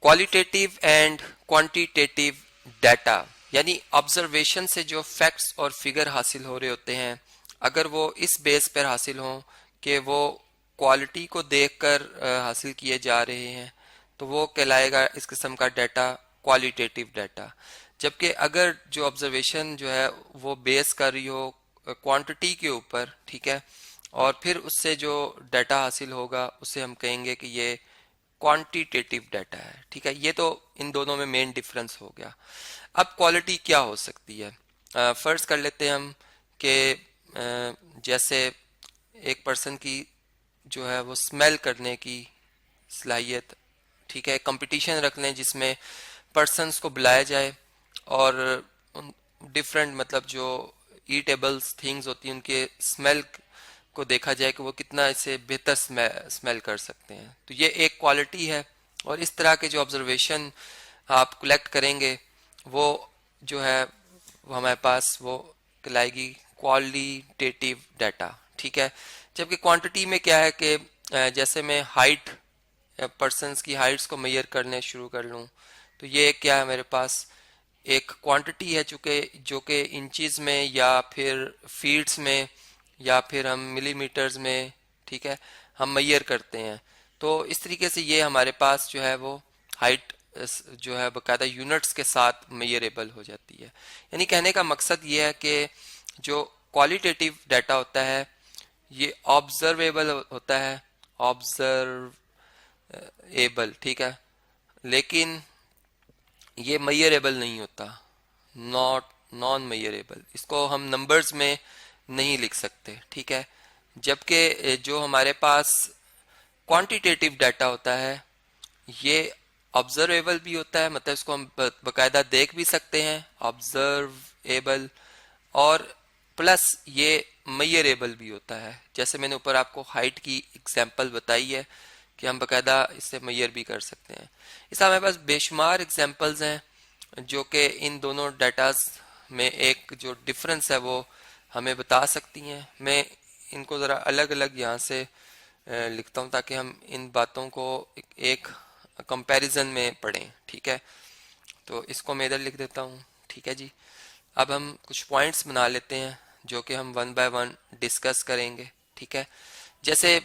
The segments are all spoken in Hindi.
क्वालिटेटिव एंड क्वांटिटेटिव डाटा, यानी ऑब्जर्वेशन से जो फैक्ट्स और फिगर हासिल हो रहे होते हैं, अगर वो इस बेस पर हासिल हों कि वो क्वालिटी को देखकर हासिल किए जा रहे हैं, तो वो कहलाएगा इस किस्म का डाटा क्वालिटेटिव डाटा। जबकि अगर जो ऑब्जर्वेशन जो है वो बेस कर रही हो क्वांटिटी के ऊपर, ठीक है, और फिर उससे जो डाटा हासिल होगा उसे हम कहेंगे कि ये क्वांटिटेटिव डाटा है। ठीक है, ये तो इन दोनों में मेन डिफरेंस हो गया। अब क्वालिटी क्या हो सकती है, फर्ज कर लेते हैं हम कि जैसे एक पर्सन की जो है वो स्मेल करने की सलाहियत, ठीक है, कंपटीशन रख लें जिसमें पर्सन्स को बुलाया जाए और डिफरेंट मतलब जो ईटेबल्स थिंग्स होती हैं उनके स्मेल को देखा जाए कि वो कितना इसे बेहतर स्मेल कर सकते हैं। तो ये एक क्वालिटी है। और इस तरह के जो ऑब्जर्वेशन आप कलेक्ट करेंगे वो जो है वो हमारे पास वो कहलाएगी क्वालिटेटिव डाटा। ठीक है, जबकि क्वांटिटी में क्या है कि जैसे मैं हाइट पर्सन्स की हाइट्स को मेजर करने शुरू कर लूँ, तो ये क्या है मेरे पास एक क्वांटिटी है चूँकि जो कि इंचज़ में या फिर फीट्स में या फिर हम मिलीमीटर्स में, ठीक है, हम मेजर करते हैं। तो इस तरीके से ये हमारे पास जो है वो हाइट जो है बाकायदा यूनिट्स के साथ मेजरेबल हो जाती है। यानी कहने का मकसद ये है कि जो क्वालिटेटिव डाटा होता है ये ऑब्जर्वेबल होता है, ऑब्जर्वेबल, ठीक है, लेकिन ये मेजरेबल नहीं होता, नॉन मेजरेबल, इसको हम नंबर्स में नहीं लिख सकते। ठीक है, जबकि जो हमारे पास क्वांटिटेटिव डाटा होता है ये ऑब्जर्वेबल भी होता है, मतलब इसको हम बाकायदा देख भी सकते हैं, ऑब्जर्वेबल, और प्लस ये मेजरेबल भी होता है। जैसे मैंने ऊपर आपको हाइट की एग्जांपल बताई है कि हम बाकायदा इससे मेजर भी कर सकते हैं। इस हमारे पास बेशुमार एग्जांपल्स हैं जो कि इन दोनों डाटाज में एक जो डिफरेंस है वो हमें बता सकती हैं। मैं इनको ज़रा अलग अलग यहाँ से लिखता हूँ ताकि हम इन बातों को एक कंपैरिजन में पढ़ें। ठीक है, तो इसको मैं इधर लिख देता हूँ। ठीक है जी, अब हम कुछ पॉइंट्स बना लेते हैं जो कि हम वन बाय वन डिस्कस करेंगे। ठीक है, जैसे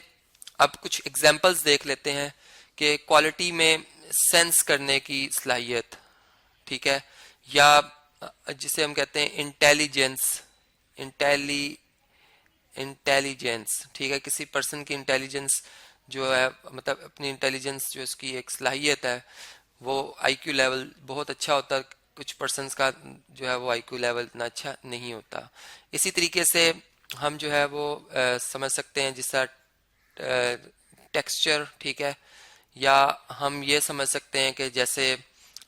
अब कुछ एग्जांपल्स देख लेते हैं कि क्वालिटी में सेंस करने की सलाहियत, ठीक है, या जिसे हम कहते हैं इंटेलिजेंस, ठीक है, किसी पर्सन की इंटेलिजेंस जो है मतलब अपनी इंटेलिजेंस जो इसकी एक सलाहियत है वो आईक्यू लेवल बहुत अच्छा होता है, कुछ पर्सन्स का जो है वो आईक्यू लेवल इतना अच्छा नहीं होता। इसी तरीके से हम जो है वो समझ सकते हैं जिसका टेक्सचर, ठीक है, या हम ये समझ सकते हैं कि जैसे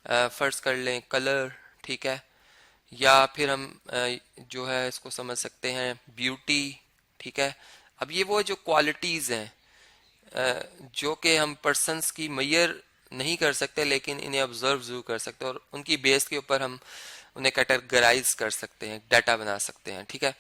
फर्ज कर लें कलर, ठीक है, या फिर हम जो है इसको समझ सकते हैं ब्यूटी। ठीक है, अब ये वो जो क्वालिटीज़ हैं जो कि हम पर्सन्स की मेजर नहीं कर सकते लेकिन इन्हें ऑब्जर्व जरूर कर सकते हैं और उनकी बेस के ऊपर हम उन्हें कैटेगराइज कर सकते हैं, डाटा बना सकते हैं। ठीक है,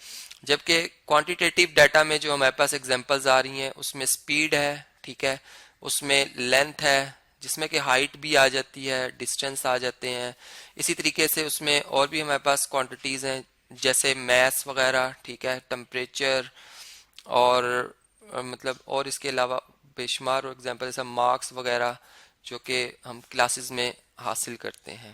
जबकि क्वांटिटेटिव डाटा में जो हमारे पास एग्जांपल्स आ रही हैं उसमें स्पीड है, ठीक है, उसमें लेंथ है जिसमें कि हाइट भी आ जाती है, डिस्टेंस आ जाते हैं। इसी तरीके से उसमें और भी हमारे पास क्वांटिटीज़ हैं जैसे मैथ्स वगैरह, ठीक है, टेम्परेचर और मतलब और इसके अलावा बेशुमार एग्जांपल जैसे मार्क्स वगैरह जो कि हम क्लासेस में हासिल करते हैं।